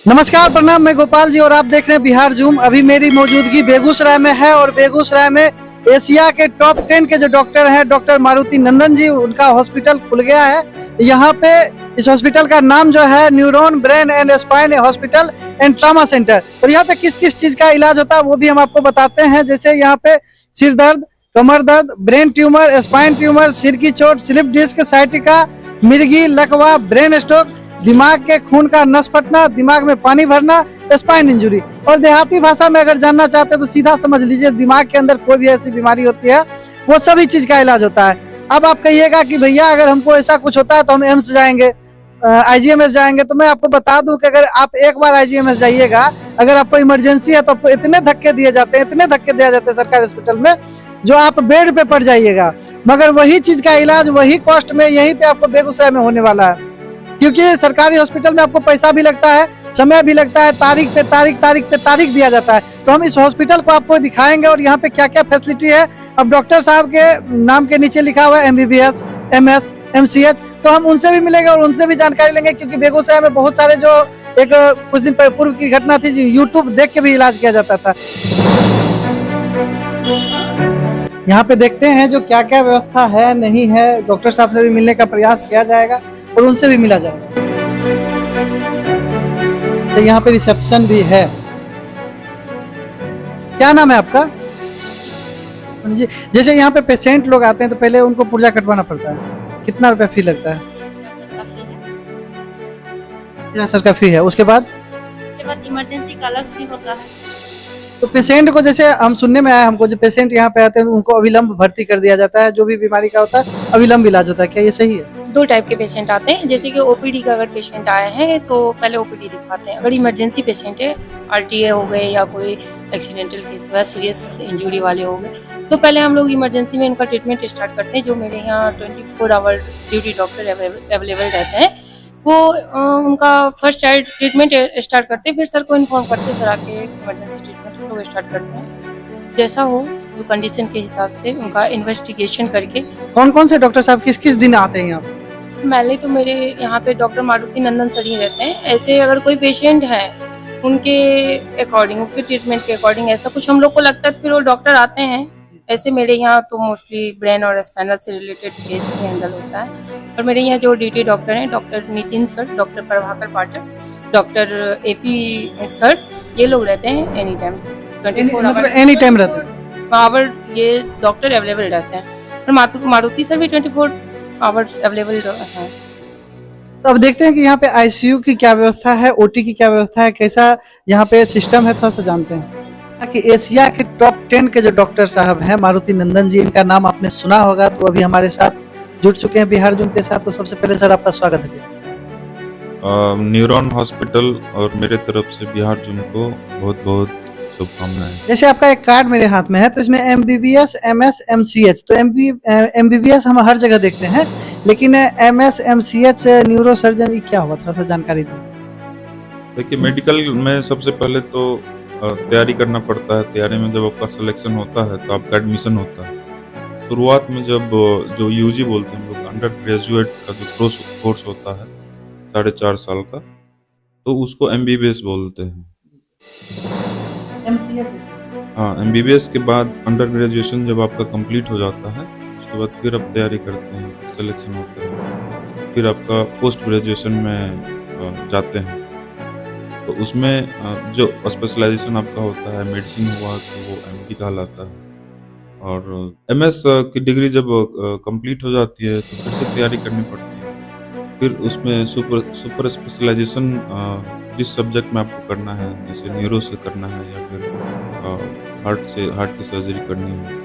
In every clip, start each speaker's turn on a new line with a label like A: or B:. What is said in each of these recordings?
A: नमस्कार, प्रणाम। मैं गोपाल जी और आप देख रहे हैं बिहार जूम। अभी मेरी मौजूदगी बेगूसराय में है और बेगूसराय में एशिया के टॉप 10 के जो डॉक्टर हैं, डॉक्टर मारुति नंदन जी, उनका हॉस्पिटल खुल गया है। यहाँ पे इस हॉस्पिटल का नाम जो है neuron brain and spine hospital and trauma centre. और यहाँ पे किस किस चीज का इलाज होता है वो भी हम आपको बताते हैं। जैसे यहाँ पे सिर दर्द, कमर दर्द, ब्रेन ट्यूमर, स्पाइन ट्यूमर, सिर की चोट, स्लिप डिस्क, साइटिका, मिर्गी, लकवा, ब्रेन स्ट्रोक, दिमाग के खून का नस फटना, दिमाग में पानी भरना, स्पाइन इंजुरी। और देहाती भाषा में अगर जानना चाहते हैं तो सीधा समझ लीजिए, दिमाग के अंदर कोई भी ऐसी बीमारी होती है वो सभी चीज का इलाज होता है। अब आप कहिएगा कि भैया अगर हमको ऐसा कुछ होता है तो हम एम्स जाएंगे, आईजीएमएस जाएंगे, तो मैं आपको बता दूं कि अगर आप एक बार आईजीएमएस जाइएगा, अगर आपको इमरजेंसी है तो आपको इतने धक्के दिए जाते हैं, इतने धक्के दिए जाते हैं सरकारी हॉस्पिटल में, जो आप बेड पे पड़ जाइएगा। मगर वही चीज का इलाज वही कॉस्ट में यहीं पे आपको बेगूसराय में होने वाला है। क्योंकि सरकारी हॉस्पिटल में आपको पैसा भी लगता है, समय भी लगता है, तारीख पे तारीख दिया जाता है। तो हम इस हॉस्पिटल को आपको दिखाएंगे और यहाँ पे क्या क्या फैसिलिटी है। अब डॉक्टर साहब के नाम के नीचे लिखा हुआ है एमबीबीएस, एमएस, एमसीएच, तो हम उनसे भी मिलेंगे और उनसे भी जानकारी लेंगे। क्योंकि बेगूसराय में बहुत सारे जो एक कुछ दिन पूर्व की घटना थी, जो यूट्यूब देख के भी इलाज किया जाता था। यहाँ पे देखते हैं जो क्या क्या व्यवस्था है नहीं है। डॉक्टर साहब से भी मिलने का प्रयास किया जाएगा और उनसे भी मिला जाएगा। तो यहाँ पे रिसेप्शन भी है। क्या नाम है आपका जी? जैसे यहाँ पे पेशेंट लोग आते हैं तो पहले उनको पुर्जा कटवाना पड़ता है, कितना रुपया फी लगता है? 50 का फी है। उसके बाद
B: इमरजेंसी का अलग फी होता है।
A: तो पेशेंट को, जैसे हम सुनने में आया हमको, जो पेशेंट यहाँ पे आते हैं उनको अविलंब भर्ती कर दिया जाता है, जो भी बीमारी का होता है अविलंब इलाज होता है, क्या ये सही है?
B: दो टाइप के पेशेंट आते हैं। जैसे कि ओपीडी का अगर पेशेंट आए हैं तो पहले ओपीडी दिखवाते हैं। अगर इमरजेंसी पेशेंट है, आरटीए हो गए या कोई एक्सीडेंटल केस हुआ, सीरियस इंजरी वाले हो गए, तो पहले हम लोग इमरजेंसी में उनका ट्रीटमेंट स्टार्ट करते हैं। जो मेरे यहाँ 24 आवर ड्यूटी डॉक्टर अवेलेबल रहते हैं, वो उनका फर्स्ट एड ट्रीटमेंट स्टार्ट करते हैं। फिर सर को इन्फॉर्म करते हैं, सर आके इमरजेंसी ट्रीटमेंट हम लोग स्टार्ट करते हैं। जैसा हो जो कंडीशन के हिसाब से उनका इन्वेस्टिगेशन करके।
A: कौन कौन से डॉक्टर साहब किस किस दिन आते हैं यहाँ पे?
B: पहले तो मेरे यहाँ पे डॉक्टर मारुति नंदन सर ही रहते हैं। ऐसे अगर कोई पेशेंट है उनके अकॉर्डिंग, उनके ट्रीटमेंट के अकॉर्डिंग ऐसा कुछ हम लोग को लगता है तो फिर वो डॉक्टर आते हैं। ऐसे मेरे यहाँ तो मोस्टली ब्रेन और स्पाइनल से रिलेटेड केस ही हैंडल होता है। और मेरे यहाँ जो ड्यूटी डॉक्टर हैं, doctor Nitin sir, doctor Prabhakar Pathak, doctor एफी सर, ये लोग रहते हैं एनी टाइम, 24
A: मतलब एनी टाइम रहते हैं
B: आवर ये डॉक्टर अवेलेबल रहते हैं। और मारुति सर भी 24 आवर्स अवेलेबल है।
A: तो अब देखते हैं कि यहाँ पे आईसीयू की क्या व्यवस्था है, ओटी की क्या व्यवस्था है, कैसा यहाँ पे सिस्टम है, थोड़ा सा जानते हैं। कि एशिया के टॉप 10 के जो डॉक्टर साहब हैं मारुति नंदन जी, इनका नाम आपने सुना होगा, तो अभी हमारे साथ जुड़ चुके हैं बिहार जूम के साथ। तो सबसे पहले सर आपका स्वागत है।
C: न्यूरॉन हॉस्पिटल और मेरे तरफ से बिहार जूम को बहुत बहुत शुभकामनाएं।
A: जैसे आपका एक कार्ड मेरे हाथ में है, तो इसमें एमबीबीएस, एमएस, एमसीएच, तो एमबीबीएस हम हर जगह देखते हैं, लेकिन एमएस, एमसीएच न्यूरो सर्जन, ये क्या हुआ, थोड़ा सा जानकारी दें।
C: देखिए, मेडिकल में सबसे पहले तो तैयारी करना पड़ता है। तैयारी में जब आपका सिलेक्शन होता है तो आपका एडमिशन होता है। शुरुआत में जब जो यूजी बोलते हैं हम लोग, अंडर ग्रेजुएट का जो कोर्स होता है 4.5 साल का, तो उसको एमबीबीएस बोलते हैं। हाँ, एमबीबीएस के बाद अंडर ग्रेजुएशन जब आपका कंप्लीट हो जाता है, उसके बाद फिर आप तैयारी करते हैं, सिलेक्शन होता है, फिर आपका पोस्ट ग्रेजुएशन में जाते हैं। तो उसमें जो स्पेशलाइजेशन आपका होता है, मेडिसिन हुआ तो वो एमडी कहलाता है। और एमएस की डिग्री जब कंप्लीट हो जाती है तो फिर से तैयारी करनी पड़ती है। फिर उसमें सुपर स्पेशलाइजेशन जिस सब्जेक्ट में आपको करना है, जैसे न्यूरो से करना है या फिर हार्ट की सर्जरी करनी है,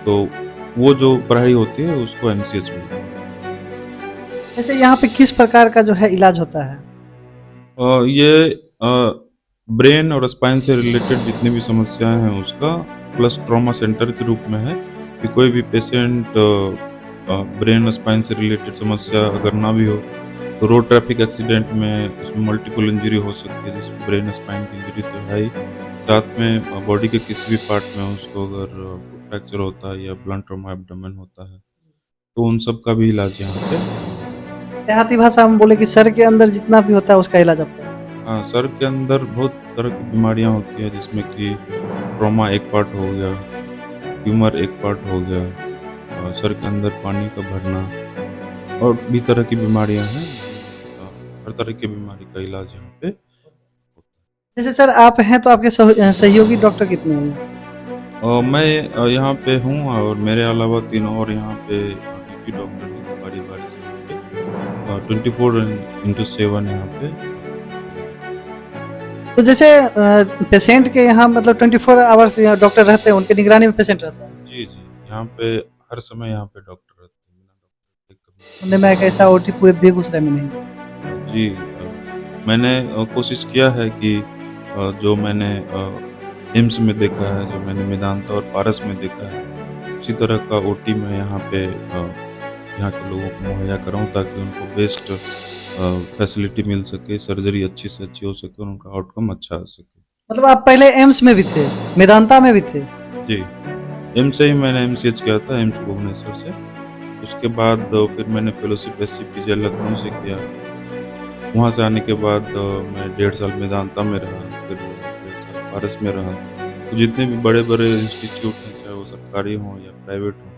C: तो वो जो पढ़ाई होती है उसको एमसीएच बोलते हैं।
A: जैसे यहाँ पे किस प्रकार का जो है इलाज होता है?
C: ये ब्रेन और स्पाइन से रिलेटेड जितनी भी समस्याएं हैं उसका, प्लस ट्रॉमा सेंटर के रूप में है कि कोई भी पेशेंट ब्रेन स्पाइन से रिलेटेड समस्या अगर ना भी हो तो रोड ट्रैफिक एक्सीडेंट में उसमें मल्टीपल इंजरी हो सकती है, जिसमें ब्रेन स्पाइन की इंजरी तो है ही, साथ में बॉडी के किसी भी पार्ट में उसको अगर फ्रैक्चर होता है या ब्लंट ट्रॉमा एब्डोमेन होता है, तो उन सब का भी इलाज यहाँ पे।
A: देहाती भाषा हम बोले कि सर के अंदर जितना भी होता है उसका इलाज आपका।
C: हाँ, सर के अंदर बहुत तरह की बीमारियाँ होती हैं, जिसमें कि ट्रॉमा एक पार्ट हो गया, ट्यूमर एक पार्ट हो गया, सर के अंदर पानी का भरना और भी तरह की बीमारियाँ हैं। हर तरह की बीमारी का इलाज यहाँ पे होता
A: जैसे सर आप हैं तो आपके सहयोगी डॉक्टर कितने हैं?
C: है। मैं यहाँ पे हूँ और मेरे अलावा 3 और यहाँ पे ड्यूटी डॉक्टर हैं, बारी-बारी से यहाँ पे 24/7 यहाँ पे।
A: तो जैसे पेशेंट के यहाँ मतलब 24 आवर्स यहाँ डॉक्टर रहते हैं, उनके निगरानी में पेशेंट रहता है।
C: जी, जी। यहाँ पे हर समय यहाँ पे डॉक्टर रहते हैं, बिना डॉक्टर के कभी
A: सुनने में आया कि ऐसा ओटी पूरे बेगूसराय में नहीं है।
C: जी, मैंने कोशिश किया है कि जो मैंने एम्स में देखा है, जो मैंने मेदांता और पारस में देखा है, उसी तरह का ओटी मैं यहाँ पे यहाँ के लोगों को मुहैया कराऊँ, ताकि उनको बेस्ट फैसिलिटी मिल सके, सर्जरी अच्छी से अच्छी हो सके और उनका आउटकम अच्छा आ सके।
A: मतलब आप पहले एम्स में भी थे, मेदांता में भी थे।
C: जी, एम्स से ही मैंने एमसीएच किया था, एम्स भुवनेश्वर से। उसके बाद फिर मैंने फेलोशिप एसजीपीजी लखनऊ से किया। वहाँ से आने के बाद मैं 1.5 साल मेदांता में रहा, फिर 1.5 साल पारस में रहा। तो जितने भी बड़े-बड़े इंस्टीट्यूट हैं, चाहे वो सरकारी हों या प्राइवेट हों,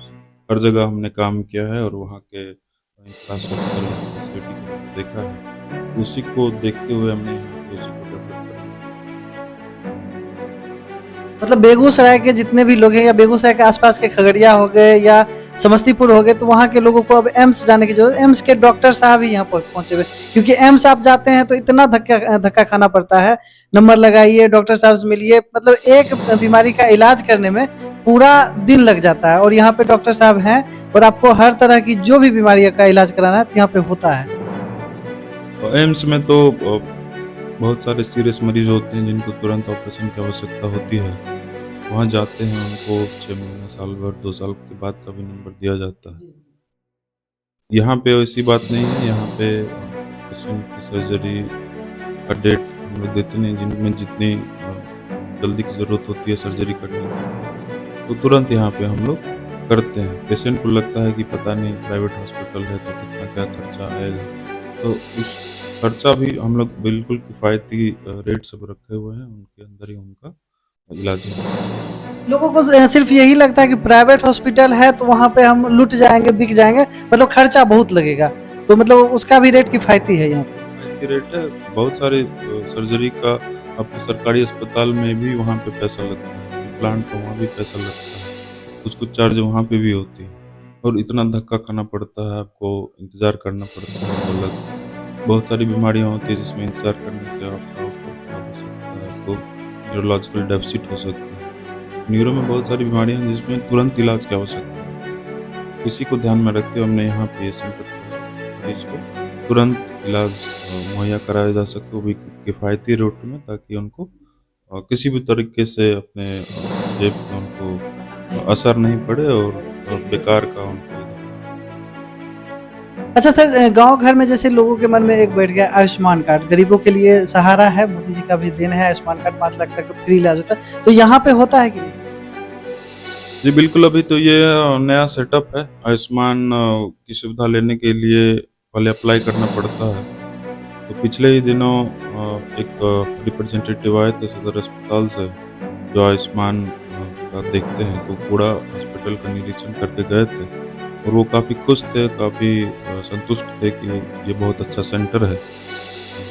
C: हर जगह हमने काम किया है और वहाँ के इंफ्रास्ट्रक्चर फैसिलिटी को देखा है। उसी को देखते हुए हमने यहाँ पे उसी को डेवलप करा।
A: मतलब बेगूसराय के जितने भी लोग हैं या बेगूसराय के आसपास के खगड़िया हो गए या समस्तीपुर हो गए, तो वहाँ के लोगों को अब एम्स जाने की जरूरत, एम्स के डॉक्टर साहब ही यहाँ पहुंचे हुए, क्योंकि एम्स आप जाते हैं तो इतना धक्का खाना पड़ता है, नंबर लगाइए, डॉक्टर साहब से मिलिए, मतलब एक बीमारी का इलाज करने में पूरा दिन लग जाता है। और यहाँ पे डॉक्टर साहब हैं और आपको हर तरह की जो भी बीमारी का इलाज कराना है तो यहाँ पे होता है।
C: और एम्स में तो बहुत सारे सीरियस मरीज होते हैं जिनको तुरंत ऑपरेशन की आवश्यकता होती है। वहाँ जाते हैं, उनको 6 महीने, साल भर, 2 साल के बाद का भी नंबर दिया जाता है। यहाँ पे वैसी बात नहीं है। यहाँ पे पेशेंट की सर्जरी का डेट हम लोग देते नहीं, जिनमें जितनी जल्दी की ज़रूरत होती है सर्जरी करने की, तो तुरंत यहाँ पे हम लोग करते हैं। पेशेंट को लगता है कि पता नहीं प्राइवेट हॉस्पिटल है तो कितना क्या खर्चा आएगा, तो उस खर्चा भी हम लोग बिल्कुल किफ़ायती रेट सब रखे हुए हैं, उनके अंदर ही उनका इलाज है।
A: लोगों को सिर्फ यही लगता है कि प्राइवेट हॉस्पिटल है तो वहाँ पे हम लुट जाएंगे, बिक जाएंगे, मतलब खर्चा बहुत लगेगा, तो मतलब उसका भी रेट किफायती है यहाँ पे।
C: किफ़ायती रेट है। बहुत सारे सर्जरी का आपको सरकारी अस्पताल में भी वहाँ पे पैसा लगता है, प्लांट का वहाँ भी पैसा लगता है, कुछ-कुछ चार्ज वहाँ पे भी होती है और इतना धक्का खाना पड़ता है, आपको इंतज़ार करना पड़ता है। अलग बहुत सारी बीमारियाँ होती है जिसमें इंतज़ार करने से आपका आउटकम खराब हो सकता है, आपको न्यूरोलॉजिकल डेफिसिट हो सकती है। न्यूरो में बहुत सारी बीमारियाँ हैं जिसमें तुरंत इलाज की आवश्यकता है। इसी को ध्यान में रखते हुए हमने यहाँ पे मरीज को तुरंत इलाज मुहैया कराया जा सके, वो भी किफ़ायती रेट में, ताकि उनको किसी भी तरीके से अपने जेब में उनको असर नहीं पड़े और बेकार का उनको।
A: अच्छा सर, गांव घर में जैसे लोगों के मन में एक बैठ गया आयुष्मान कार्ड, गरीबों के लिए सहारा है, मोदी जी का भी देन है, आयुष्मान कार्ड 5 लाख तक फ्री इलाज होता है, तो यहाँ पे होता है कि नहीं?
C: जी बिल्कुल, अभी तो ये नया सेटअप है। आयुष्मान की सुविधा लेने के लिए पहले अप्लाई करना पड़ता है। तो पिछले ही दिनों एक रिप्रेजेंटेटिव आए थे सदर अस्पताल से, जो आयुष्मान का देखते हैं, तो पूरा हॉस्पिटल का निरीक्षण करके गए थे और वो काफ़ी खुश थे, काफ़ी संतुष्ट थे कि ये बहुत अच्छा सेंटर है,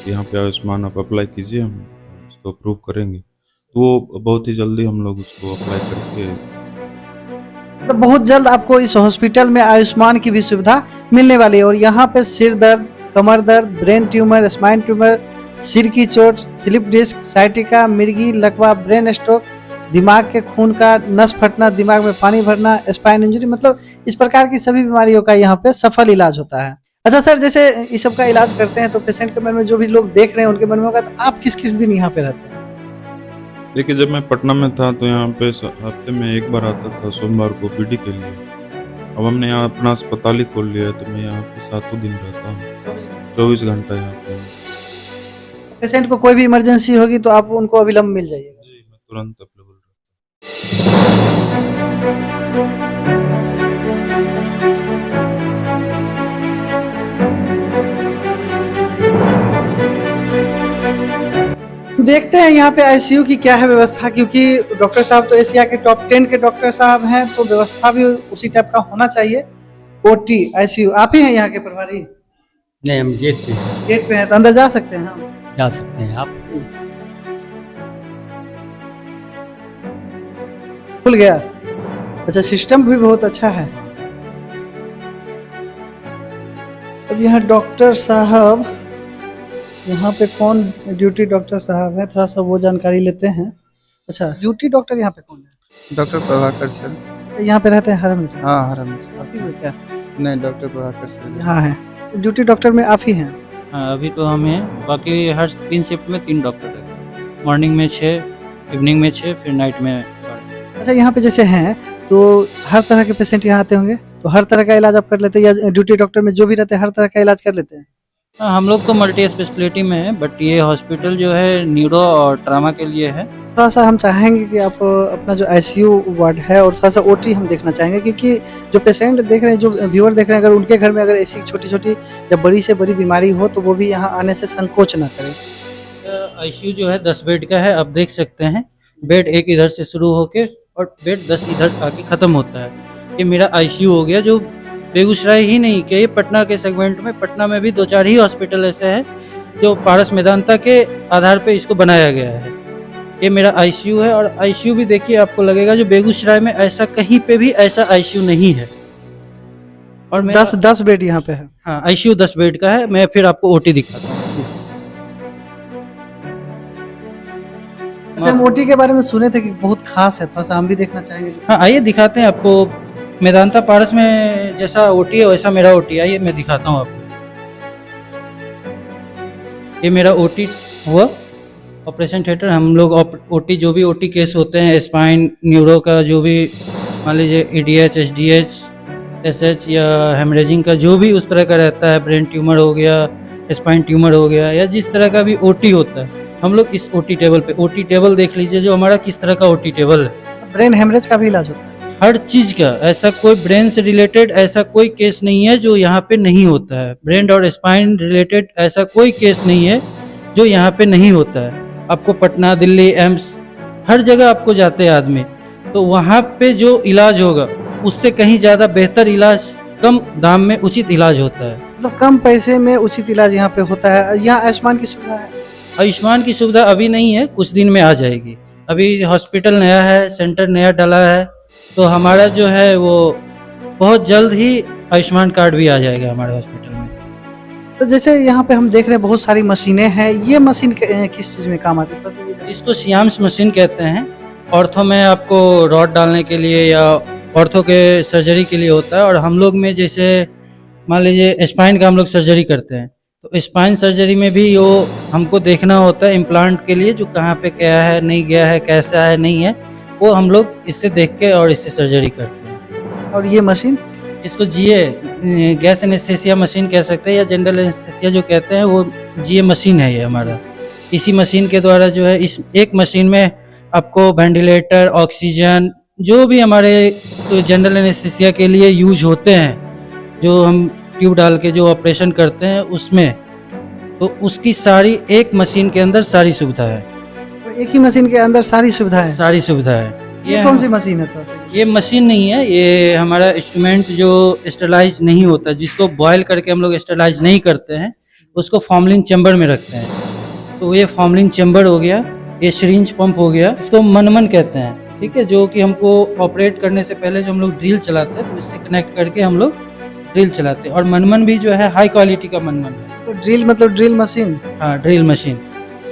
C: यहाँ पे आयुष्मान आप अप्लाई कीजिए, हम उसको अप्रूव करेंगे। तो वो बहुत ही जल्दी हम लोग उसको अप्लाई करके
A: तो बहुत जल्द आपको इस हॉस्पिटल में आयुष्मान की भी सुविधा मिलने वाली है। और यहाँ पे सिर दर्द, कमर दर्द, ब्रेन ट्यूमर, स्पाइन ट्यूमर, सिर की चोट, स्लिप डिस्क, साइटिका, मिर्गी, लकवा, ब्रेन स्ट्रोक, दिमाग के खून का नस फटना, दिमाग में पानी भरना, स्पाइन इंजरी, मतलब इस प्रकार की सभी बीमारियों का यहाँ पे सफल इलाज होता है। अच्छा सर, जैसे इस सब का इलाज करते हैं तो पेशेंट के मन में जो भी लोग देख रहे हैं उनके मन में होगा, तो आप किस किस दिन यहाँ पे रहते हैं?
C: देखिए, जब मैं पटना में था तो यहाँ पे हफ्ते में 1 बार आता था, सोमवार को ओपीडी के लिए। अब हमने यहाँ अपना अस्पताल ही खोल लिया है, तो मैं यहाँ पे 7 दिन रहता हूँ, 24 घंटा यहाँ पे।
A: पेशेंट को कोई भी इमरजेंसी होगी तो आप उनको अविलंब मिल जाइएगा?
C: जी, मैं तुरंत अवेलेबल रहता हूँ।
A: तो देखते हैं यहाँ पे आईसीयू की क्या है व्यवस्था, क्योंकि डॉक्टर साहब तो एशिया के टॉप 10 के डॉक्टर साहब हैं, तो व्यवस्था भी उसी टाइप का होना चाहिए। ओटी आईसीयू आप ही हैं यहाँ के प्रभारी?
D: नहीं, हम गेट पे हैं।
A: गेट पे हैं, तो अंदर जा सकते हैं हम?
D: जा सकते हैं आप।
A: खुल गया। अच्छा, सिस्टम भी बहुत अच्छा है। अब यहाँ डॉक्टर साहब, यहाँ पे कौन ड्यूटी डॉक्टर साहब है, थोड़ा सा वो जानकारी लेते हैं। अच्छा, ड्यूटी डॉक्टर यहाँ पे कौन है?
E: Doctor Prabhakar sir.
A: यहाँ पे रहते हैं हरम में?
E: हाँ, हरम सर।
A: आप ही हो क्या?
E: नहीं, डॉक्टर प्रभाकर सर
A: यहाँ है ड्यूटी डॉक्टर में आप ही हैं?
F: हाँ, अभी तो हम हैं, बाकी हर 3 शिफ्ट में 3 डॉक्टर हैं। मॉर्निंग में 6, इवनिंग में 6, फिर नाइट में 12।
A: अच्छा, यहाँ पे जैसे हैं तो हर तरह के पेशेंट यहाँ आते होंगे, तो हर तरह का इलाज आप कर लेते हैं, या ड्यूटी डॉक्टर में जो भी रहते हैं हर तरह का इलाज कर लेते हैं?
F: हाँ, हम लोग तो मल्टी स्पेशलिटी में हैं, बट ये हॉस्पिटल जो है न्यूरो और ट्रामा के लिए है।
A: थोड़ा सा हम चाहेंगे कि आप अपना जो आईसीयू वार्ड है और थोड़ा सा ओटी हम देखना चाहेंगे, क्योंकि जो पेशेंट देख रहे हैं, जो व्यूअर देख रहे हैं, अगर उनके घर में अगर ऐसी छोटी छोटी या बड़ी से बड़ी बीमारी हो तो वो भी यहाँ आने से संकोच ना करें।
F: आईसीयू जो है 10 बेड का है, आप देख सकते हैं। बेड एक इधर से शुरू होके और बेड 10 इधर आके ख़त्म होता है। ये मेरा आईसीयू हो गया, जो बेगूसराय ही नहीं कि ये पटना के सेगमेंट में, पटना में भी 2-4 ही हॉस्पिटल ऐसे हैं जो पारस मेदांता के आधार पे इसको बनाया गया है। ये मेरा आईसीयू है, और आईसीयू भी देखिए आपको लगेगा जो बेगूसराय में ऐसा कहीं पे भी ऐसा आईसीयू नहीं है। और
A: 10 बेड यहाँ पे है?
F: हाँ, आईसीयू 10 बेड का है। मैं फिर आपको ओटी दिखाता हूँ।
A: अच्छा, हम ओटी के बारे में सुने थे कि बहुत खास है, थोड़ा सा हम भी देखना चाहेंगे।
F: हाँ, आइए दिखाते हैं आपको। मेदांता पारस में जैसा ओटी है वैसा मेरा ओटी। आइए मैं दिखाता हूँ आपको। ये मेरा ओटी हुआ, ऑपरेशन थिएटर। हम लोग ओटी जो भी ओटी केस होते हैं, स्पाइन न्यूरो का जो भी, मान लीजिए ईडीएच, एसडीएच, एसएच या हेमरेजिंग का जो भी उस तरह का रहता है, ब्रेन ट्यूमर हो गया, स्पाइन ट्यूमर हो गया, या जिस तरह का भी ओटी होता है, हम लोग इस ओटी टेबल पे, ओटी टेबल देख लीजिए जो हमारा किस तरह का ओटी टेबल है।
A: ब्रेन हेमरेज का भी इलाज होता है?
F: हर चीज का, ऐसा कोई ब्रेन से रिलेटेड ऐसा कोई केस नहीं है जो यहाँ पे नहीं होता है। ब्रेन और स्पाइन रिलेटेड ऐसा कोई केस नहीं है जो यहाँ पे नहीं होता है। आपको पटना, दिल्ली, एम्स, हर जगह आपको जाते हैं आदमी, तो वहाँ पे जो इलाज होगा उससे कहीं ज़्यादा बेहतर इलाज, कम दाम में उचित इलाज होता है।
A: मतलब कम पैसे में उचित इलाज यहाँ पे होता है। यहाँ आयुष्मान की सुविधा है?
F: आयुष्मान की सुविधा अभी नहीं है, कुछ दिन में आ जाएगी। अभी हॉस्पिटल नया है, सेंटर नया डला है, तो हमारा जो है वो बहुत जल्द ही आयुष्मान कार्ड भी आ जाएगा हमारे हॉस्पिटल में।
A: तो जैसे यहाँ पे हम देख रहे हैं बहुत सारी मशीनें हैं, ये मशीन किस चीज़ में काम आती है?
F: इसको सियाम्स मशीन कहते हैं। ऑर्थो में आपको रॉड डालने के लिए या ऑर्थो के सर्जरी के लिए होता है। और हम लोग में जैसे मान लीजिए स्पाइन का हम लोग सर्जरी करते हैं, तो स्पाइन सर्जरी में भी वो हमको देखना होता है इम्प्लांट के लिए, जो कहाँ पे गया है, नहीं गया है, कैसा है, नहीं है, वो हम लोग इससे देख के और इससे सर्जरी करते हैं।
A: और ये मशीन,
F: इसको जीए गैस एनेस्थेसिया मशीन कह सकते हैं, या जनरल एनेस्थेसिया जो कहते हैं, वो जीए मशीन है ये हमारा। इसी मशीन के द्वारा जो है, इस एक मशीन में आपको वेंटिलेटर, ऑक्सीजन, जो भी हमारे तो जनरल एनेस्थेसिया के लिए यूज होते हैं, जो हम ट्यूब डाल के जो ऑपरेशन करते हैं उसमें, तो उसकी सारी एक मशीन के अंदर सारी सुविधा है।
A: तो एक ही मशीन के अंदर सारी सुविधा है?
F: सारी सुविधा है।
A: ये कौन सी मशीन है? थोड़ा सा
F: ये मशीन नहीं है, ये हमारा इंस्ट्रूमेंट जो स्टरलाइज नहीं होता, जिसको बॉयल करके हम लोग स्टरलाइज नहीं करते हैं, उसको फॉर्मलिन चैम्बर में रखते हैं। तो ये फॉर्मलिन चैम्बर हो गया, ये सिरिंज पंप हो गया, इसको मनमन कहते हैं, ठीक है, जो कि हमको ऑपरेट करने से पहले जो हम लोग ड्रिल चलाते हैं, तो इससे कनेक्ट करके हम लोग ड्रिल चलाते हैं। और मनमन भी जो है हाई क्वालिटी का मनमन है।
A: तो ड्रिल मतलब ड्रिल मशीन?
F: हाँ, ड्रिल मशीन।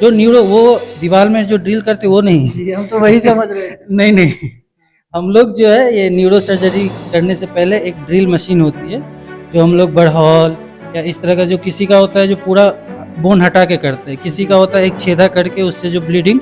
F: जो न्यूरो वो दीवार में जो ड्रिल करते वो नहीं,
A: हम तो वही समझ रहे हैं।
F: नहीं नहीं, हम लोग जो है ये न्यूरो सर्जरी करने से पहले एक ड्रिल मशीन होती है, जो हम लोग बड़हॉल या इस तरह का, जो किसी का होता है जो पूरा बोन हटा के करते हैं, किसी का होता है एक छेदा करके उससे जो ब्लीडिंग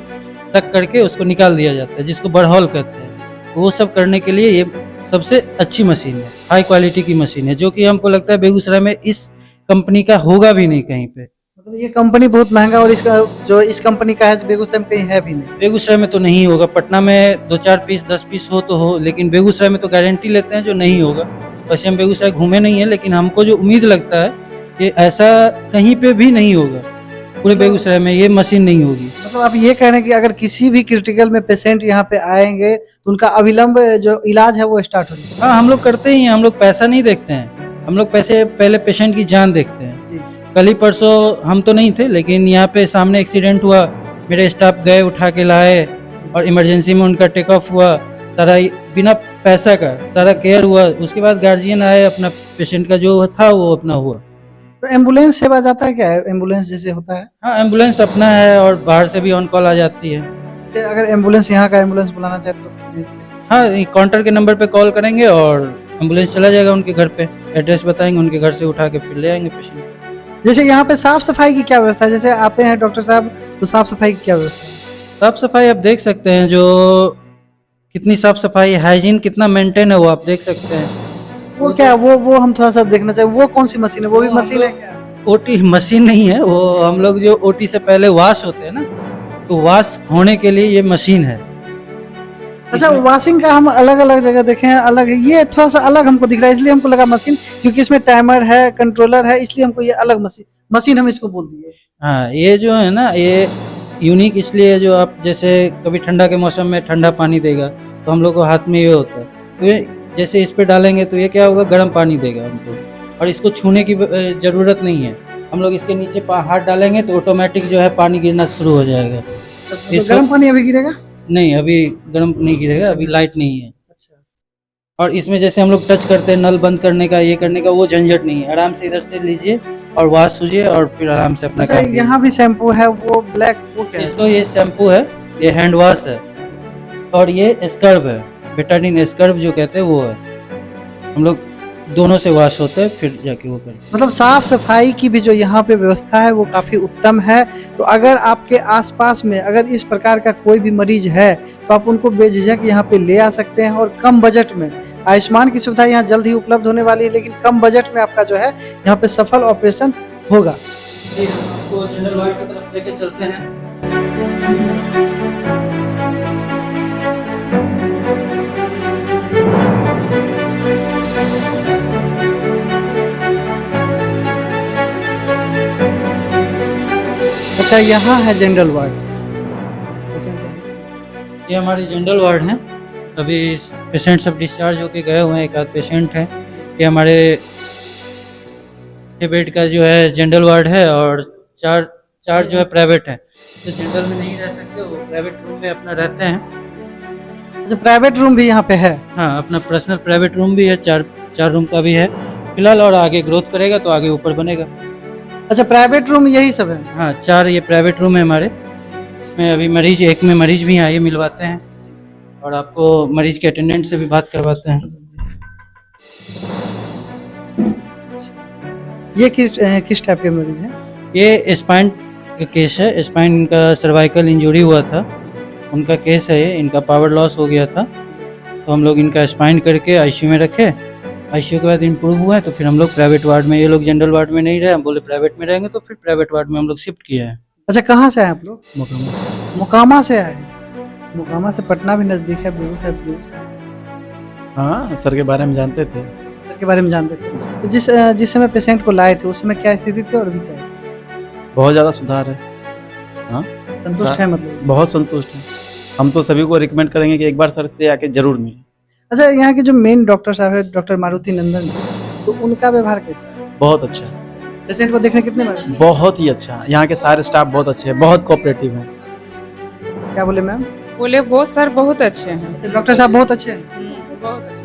F: सक करके उसको निकाल दिया जाता है, जिसको बड़हॉल कहते हैं। वो सब करने के लिए ये सबसे अच्छी मशीन है, हाई क्वालिटी की मशीन है, जो कि हमको लगता है बेगूसराय में इस कंपनी का होगा भी नहीं कहीं पे।
A: मतलब ये कंपनी बहुत महंगा, और इसका जो इस कंपनी का है बेगूसराय में कहीं है भी नहीं?
F: बेगूसराय में तो नहीं होगा। पटना में 2-4 पीस 10 पीस हो तो हो, लेकिन बेगूसराय में तो गारंटी लेते हैं जो नहीं होगा। वैसे हम बेगूसराय घूमे नहीं है, लेकिन हमको जो उम्मीद लगता है कि ऐसा कहीं पे भी नहीं होगा। पूरे बेगूसराय में ये मशीन नहीं होगी।
A: मतलब आप ये कह रहे हैं कि अगर किसी भी क्रिटिकल में पेशेंट यहाँ पे आएंगे तो उनका अविलंब जो इलाज है वो स्टार्ट हो जाएगा।
F: हाँ, हम लोग करते ही हैं, हम लोग पैसा नहीं देखते हैं, हम लोग पैसे पहले पेशेंट की जान देखते हैं।
A: जी।
F: कल ही परसों हम तो नहीं थे, लेकिन यहाँ पे सामने एक्सीडेंट हुआ, मेरे स्टाफ गए उठा के लाए और इमरजेंसी में उनका टेक ऑफ हुआ, सारा बिना पैसा का सारा केयर हुआ। उसके बाद गार्जियन आए, अपना पेशेंट का जो था वो अपना हुआ।
A: तो एम्बुलेंस सेवा जाता है क्या, एम्बुलेंस जैसे होता है?
F: हाँ, एम्बुलेंस अपना है और बाहर से भी ऑन कॉल आ जाती है।
A: जैसे अगर एम्बुलेंस यहाँ का एम्बुलेंस बुलाना चाहे तो
F: हाँ, काउंटर के नंबर पे कॉल करेंगे और एम्बुलेंस चला जाएगा उनके घर पे, एड्रेस बताएंगे, उनके घर से उठा के फिर ले आएंगे पेशेंट।
A: जैसे यहाँ पे साफ सफाई की क्या व्यवस्था है? जैसे आते हैं डॉक्टर साहब तो साफ सफाई की क्या व्यवस्था है?
F: साफ सफाई आप देख सकते हैं, जो कितनी साफ सफाई, हाइजीन कितना मेंटेन है वो आप देख सकते हैं।
A: वो क्या वो हम थोड़ा सा देखना चाहिए, वो कौन सी मशीन है? वो भी
F: वो
A: मशीन है
F: हम
A: क्या?
F: ओटी मशीन नहीं है वो, हम लोग जो ओटी से पहले वॉश होते हैं ना, तो वॉश होने के लिए ये मशीन है।
A: अच्छा, वॉशिंग का हम अलग अलग जगह देखे हैं, अलग है, ये थोड़ा सा अलग हमको दिख रहा है, इसलिए हमको लगा मशीन, क्योंकि इसमें टाइमर है, कंट्रोलर है, इसलिए हमको ये अलग मशीन हम इसको बोल दिए।
F: हाँ, ये जो है ना, ये यूनिक इसलिए, जो आप जैसे कभी ठंडा के मौसम में ठंडा पानी देगा तो हम लोग को हाथ में ये होता है, तो ये जैसे इस पे डालेंगे तो ये क्या होगा, गर्म पानी देगा हमको, और इसको छूने की ज़रूरत नहीं है। हम लोग इसके नीचे हाथ डालेंगे तो ऑटोमेटिक जो है पानी गिरना शुरू हो जाएगा।
A: तो गर्म पानी अभी गिरेगा?
F: नहीं, अभी गर्म नहीं गिरेगा, अभी लाइट नहीं है।
A: अच्छा,
F: और इसमें जैसे हम लोग टच करते हैं, नल बंद करने का, ये करने का, वो झंझट नहीं है। आराम से इधर से लीजिए और वॉश कीजिए और फिर आराम से अपना
A: अच्छा,
F: काम कीजिए।
A: यहाँ भी शैम्पू है, वो ब्लैक, वो क्या है?
F: इसको ये शैम्पू है, ये हैंड वॉश है, और ये स्क्रब है, बेटाडीन स्क्रब जो कहते हैं वो है। हम लोग दोनों से वॉश होते हैं फिर जाके वो करें।
A: मतलब साफ सफाई की भी जो यहाँ पे व्यवस्था है वो काफी उत्तम है। तो अगर आपके आसपास में अगर इस प्रकार का कोई भी मरीज है तो आप उनको बेझिझक यहाँ पे ले आ सकते हैं, और कम बजट में आयुष्मान की सुविधा यहाँ जल्द ही उपलब्ध होने वाली है, लेकिन कम बजट में आपका जो है यहाँ पे सफल ऑपरेशन होगा।
F: आपको जनरल वार्ड की तरफ लेके चलते हैं।
A: अच्छा, यहाँ है जनरल वार्ड।
F: ये हमारी जनरल वार्ड है। अभी पेशेंट सब डिस्चार्ज होके गए हुए हैं, एक आध पेशेंट हैं। ये हमारे 6 बेड का जो है जनरल वार्ड है, और चार जो है प्राइवेट है। तो जनरल में नहीं रह सकते, वो प्राइवेट रूम में अपना रहते हैं।
A: अच्छा, प्राइवेट रूम भी यहाँ पे है?
F: हाँ, अपना पर्सनल प्राइवेट रूम भी है, चार रूम का भी है फिलहाल, और आगे ग्रोथ करेगा तो आगे ऊपर बनेगा।
A: अच्छा, प्राइवेट रूम यही सब है?
F: हाँ, 4 ये प्राइवेट रूम है हमारे। इसमें अभी मरीज, एक में मरीज भी आए मिलवाते हैं, और आपको मरीज के अटेंडेंट से भी बात करवाते हैं।
A: ये किस टाइप के मरीज हैं?
F: ये स्पाइन का केस है, स्पाइन का सर्वाइकल इंजरी हुआ था, उनका केस है ये। इनका पावर लॉस हो गया था, तो हम लोग इनका स्पाइन करके आईसीयू में रखे। आईसीयू के बाद इम्प्रूव हुआ है तो फिर हम लोग प्राइवेट वार्ड में, ये लोग जनरल वार्ड में नहीं रहे, हम बोले प्राइवेट में रहेंगे, तो फिर प्राइवेट वार्ड में हम लोग शिफ्ट किया है।
A: अच्छा, कहाँ से आए आप लोग?
F: मोकामा से।
A: मोकामा से आए? मोकामा से पटना भी नजदीक है, बेगूसराय
E: हाँ, सर के बारे में जानते थे।
A: सर के बारे में जानते थे। तो जिस समय पेशेंट को लाए थे उस समय क्या स्थिति थी और अभी क्या है?
E: बहुत ज़्यादा सुधार है। हाँ,
A: संतुष्ट है मतलब?
E: बहुत संतुष्ट है। हम तो सभी को रिकमेंड करेंगे कि एक बार सर से आके जरूर मिलें।
A: अच्छा, यहाँ के जो मेन डॉक्टर साहब है डॉक्टर मारुति नंदन जी, तो उनका व्यवहार कैसा है?
E: बहुत अच्छा है,
A: पेशेंट को देखने कितने बार?
E: बहुत ही अच्छा। यहाँ के सारे स्टाफ बहुत अच्छे हैं, बहुत कोऑपरेटिव हैं।
A: क्या बोले मैम?
G: बोले बहुत सर बहुत अच्छे हैं।
A: डॉक्टर साहब बहुत अच्छे हैं।
G: बहुत अच्छे।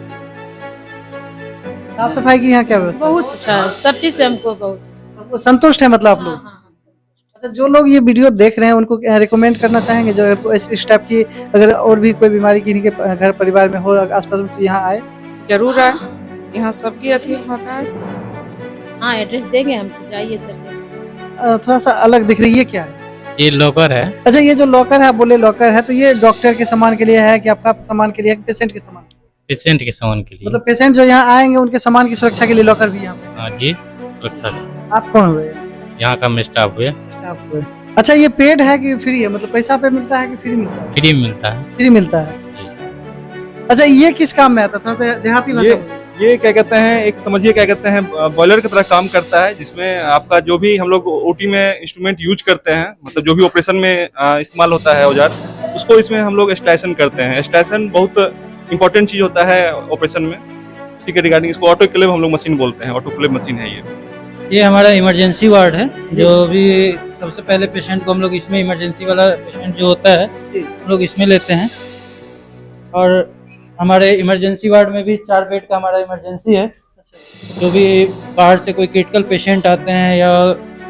A: साफ सफाई की यहाँ क्या व्यवस्था?
B: बहुत अच्छा है, सब चीज से हमको बहुत
A: संतुष्ट है मतलब आप लोग? अच्छा, जो लोग ये वीडियो देख रहे हैं उनको रिकमेंड करना चाहेंगे, जो इस टाइप की अगर और भी कोई बीमारी किन्हीं के घर परिवार में हो आसपास में, तो यहाँ आए?
G: जरूर आए, यहाँ सबकी अथी होता है।
B: हाँ, एड्रेस देंगे हम, तो जाइए सर।
A: थोड़ा सा अलग दिख रही है, क्या है?
H: ये लॉकर है।
A: अच्छा, ये जो लॉकर है, आप बोले लॉकर है, तो ये डॉक्टर के सामान के लिए है कि आपका सामान के लिए है कि पेशेंट के सामान?
H: पेशेंट के सामान के लिए।
A: मतलब पेशेंट जो यहाँ आएंगे उनके सामान की सुरक्षा के लिए लॉकर भी यहाँ पे?
H: हाँ जी, सुरक्षा।
A: आप कौन हुए?
H: यहाँ का स्टाफ हुए।
A: स्टाफ हुए। अच्छा, ये पेड है कि फ्री है? मतलब पैसा पे मिलता है कि फ्री मिलता है?
H: फ्री मिलता है।
A: फ्री मिलता है। अच्छा, ये किस काम में आता है? थोड़ा देहाती भाषा में?
I: ये क्या कहते हैं, एक समझिए क्या कहते हैं बॉयलर की तरह काम करता है, जिसमें आपका जो भी हम लोग ओटी में इंस्ट्रूमेंट यूज करते हैं, मतलब जो भी ऑपरेशन में इस्तेमाल होता है औजार, उसको इसमें हम लोग स्टेशन करते हैं। स्टेशन बहुत इंपॉर्टेंट चीज़ होता है ऑपरेशन में। ठीक है, रिगार्डिंग इसको ऑटोक्लेव हम लोग मशीन बोलते हैं, ऑटोक्लेव मशीन है ये
F: हमारा इमरजेंसी वार्ड है। जो भी सबसे पहले पेशेंट को हम लोग इसमें, इमरजेंसी वाला पेशेंट जो होता है हम लोग इसमें लेते हैं। और हमारे इमरजेंसी वार्ड में भी 4 बेड का हमारा इमरजेंसी है। जो भी बाहर से कोई क्रिटिकल पेशेंट आते हैं या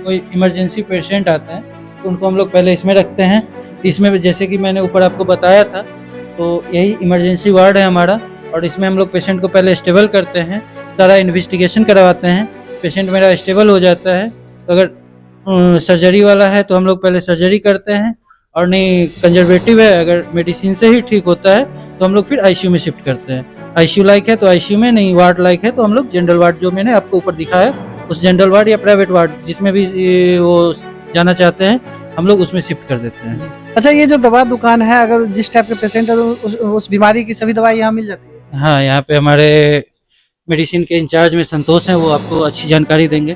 F: कोई इमरजेंसी पेशेंट आते हैं तो उनको हम लोग पहले इसमें रखते हैं। इसमें जैसे कि मैंने ऊपर आपको बताया था, तो यही इमरजेंसी वार्ड है हमारा। और इसमें हम लोग पेशेंट को पहले स्टेबल करते हैं, सारा इन्वेस्टिगेशन करवाते हैं। पेशेंट मेरा स्टेबल हो जाता है तो अगर सर्जरी वाला है तो हम लोग पहले सर्जरी करते हैं, और नहीं कंजर्वेटिव है, अगर मेडिसिन से ही ठीक होता है तो हम लोग फिर आईसीयू में शिफ्ट करते हैं। आईसीयू लाइक है तो आईसीयू में, नहीं वार्ड लाइक है तो हम लोग जनरल वार्ड, जो मैंने आपको ऊपर दिखाया उस जनरल वार्ड या प्राइवेट वार्ड जिसमें भी वो जाना चाहते हैं हम लोग उसमें शिफ्ट कर देते हैं।
A: अच्छा, ये जो दवा दुकान है, अगर जिस टाइप के पेशेंट है तो उस बीमारी की सभी दवाई यहाँ मिल जाती है?
F: हाँ, यहाँ पे हमारे मेडिसिन के इंचार्ज में संतोष हैं, वो आपको अच्छी जानकारी देंगे।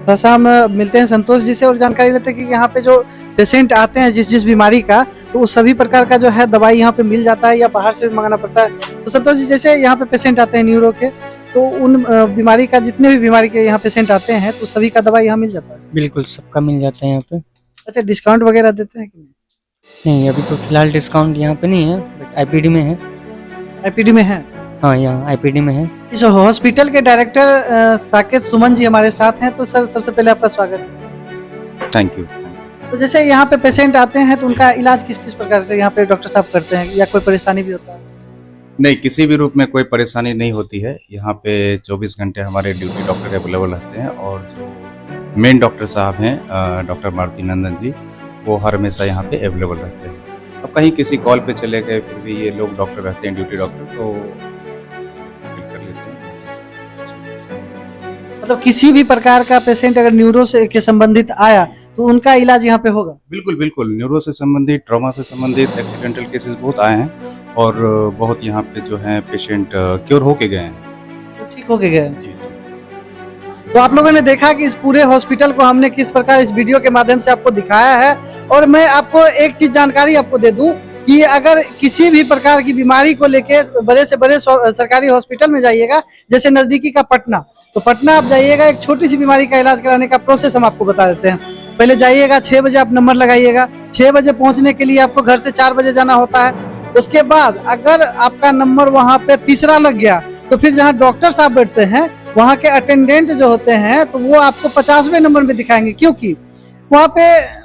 A: थोड़ा हम मिलते हैं संतोष जी से और जानकारी लेते हैं कि यहाँ पे जो पेशेंट आते हैं जिस बीमारी का, तो उस सभी प्रकार का जो है दवाई यहाँ पे मिल जाता है या बाहर से भी मंगाना पड़ता है? तो संतोष जी, जैसे यहाँ पे पेशेंट आते हैं न्यूरो के, तो उन बीमारी का, जितने भी बीमारी के यहाँ पेशेंट आते हैं तो सभी का दवाई यहाँ मिल जाता है?
J: बिल्कुल, सबका मिल जाता है यहाँ पे।
A: अच्छा, डिस्काउंट वगैरह देते हैं कि
J: नहीं, अभी तो फिलहाल डिस्काउंट यहाँ पे नहीं है, बट आईपीडी में है।
A: आईपीडी में है?
J: हाँ, यहाँ आईपीडी में है।
A: इस हॉस्पिटल के डायरेक्टर साकेत सुमन जी हमारे साथ हैं। तो सर, सबसे पहले आपका स्वागत है।
K: Thank you.
A: तो जैसे यहाँ पे पेशेंट आते हैं तो उनका इलाज किस किस प्रकार से यहाँ पे डॉक्टर साहब करते हैं, या कोई परेशानी भी होता है?
K: नहीं, किसी भी रूप में कोई परेशानी नहीं होती है। यहाँ पे 24 घंटे हमारे ड्यूटी डॉक्टर अवेलेबल रहते हैं, और जो मेन डॉक्टर साहब हैं डॉक्टर मारुति नंदन जी, वो हर हमेशा यहाँ पे अवेलेबल रहते हैं। अब कहीं किसी कॉल पे चले गए, फिर भी ये लोग डॉक्टर रहते हैं, ड्यूटी डॉक्टर, तो कर लेते हैं।
A: मतलब किसी भी प्रकार का पेशेंट अगर न्यूरो से के संबंधित आया तो उनका इलाज यहाँ पे होगा?
K: बिल्कुल बिल्कुल, न्यूरो से संबंधित, ट्रॉमा से संबंधित, एक्सीडेंटल केसेस बहुत आए हैं, और बहुत यहाँ पे जो है पेशेंट क्योर होके गए हैं,
A: तो ठीक होके गए।
K: जी।
A: तो आप लोगों ने देखा कि इस पूरे हॉस्पिटल को हमने किस प्रकार इस वीडियो के माध्यम से आपको दिखाया है। और मैं आपको एक चीज जानकारी आपको दे दूं कि अगर किसी भी प्रकार की बीमारी को लेके बड़े से बड़े सरकारी हॉस्पिटल में जाइएगा, जैसे नजदीकी का पटना, तो पटना आप जाइएगा, एक छोटी सी बीमारी का इलाज कराने का प्रोसेस हम आपको बता देते हैं। पहले जाइएगा, 6 बजे आप नंबर लगाइएगा। 6 बजे पहुंचने के लिए आपको घर से 4 बजे जाना होता है। उसके बाद अगर आपका नंबर वहाँ पे तीसरा लग गया तो फिर जहाँ डॉक्टर साहब बैठते हैं वहाँ के अटेंडेंट जो होते हैं तो वो आपको 50वें नंबर में दिखाएंगे, क्योंकि वहाँ पे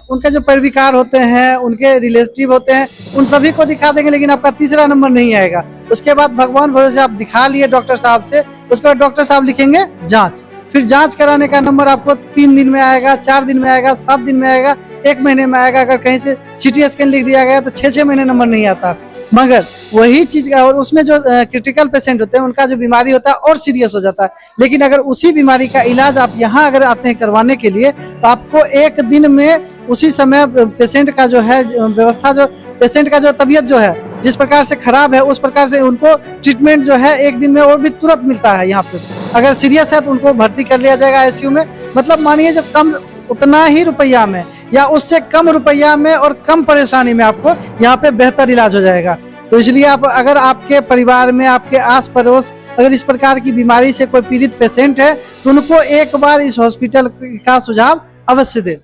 A: उनके जो पैरविकार होते हैं, उनके रिलेटिव होते हैं, उन सभी को दिखा देंगे, लेकिन आपका तीसरा नंबर नहीं आएगा। उसके बाद भगवान भरोसे आप दिखा लिए डॉक्टर साहब से, उसके बाद डॉक्टर साहब लिखेंगे जांच। फिर जांच कराने का नंबर आपको 3 दिन में आएगा, 4 दिन में आएगा, 7 दिन में आएगा, 1 महीने में आएगा। अगर कहीं से सीटी स्कैन लिख दिया गया तो 6-6 महीने नंबर नहीं आता। मगर वही चीज, और उसमें जो क्रिटिकल पेशेंट होते हैं उनका जो बीमारी होता है और सीरियस हो जाता है। लेकिन अगर उसी बीमारी का इलाज आप यहाँ अगर आते हैं करवाने के लिए, तो आपको 1 दिन में उसी समय पेशेंट का जो है व्यवस्था, जो पेशेंट का जो तबीयत जो है जिस प्रकार से खराब है, उस प्रकार से उनको ट्रीटमेंट जो है 1 दिन में और भी तुरंत मिलता है। यहाँ पे अगर सीरियस है तो उनको भर्ती कर लिया जाएगा आईसीयू में। मतलब मानिए जो कम उतना ही रुपया में या उससे कम रुपया में और कम परेशानी में आपको यहाँ पे बेहतर इलाज हो जाएगा। तो इसलिए आप, अगर आपके परिवार में, आपके आस पड़ोस अगर इस प्रकार की बीमारी से कोई पीड़ित पेशेंट है तो उनको एक बार इस हॉस्पिटल का सुझाव अवश्य दें।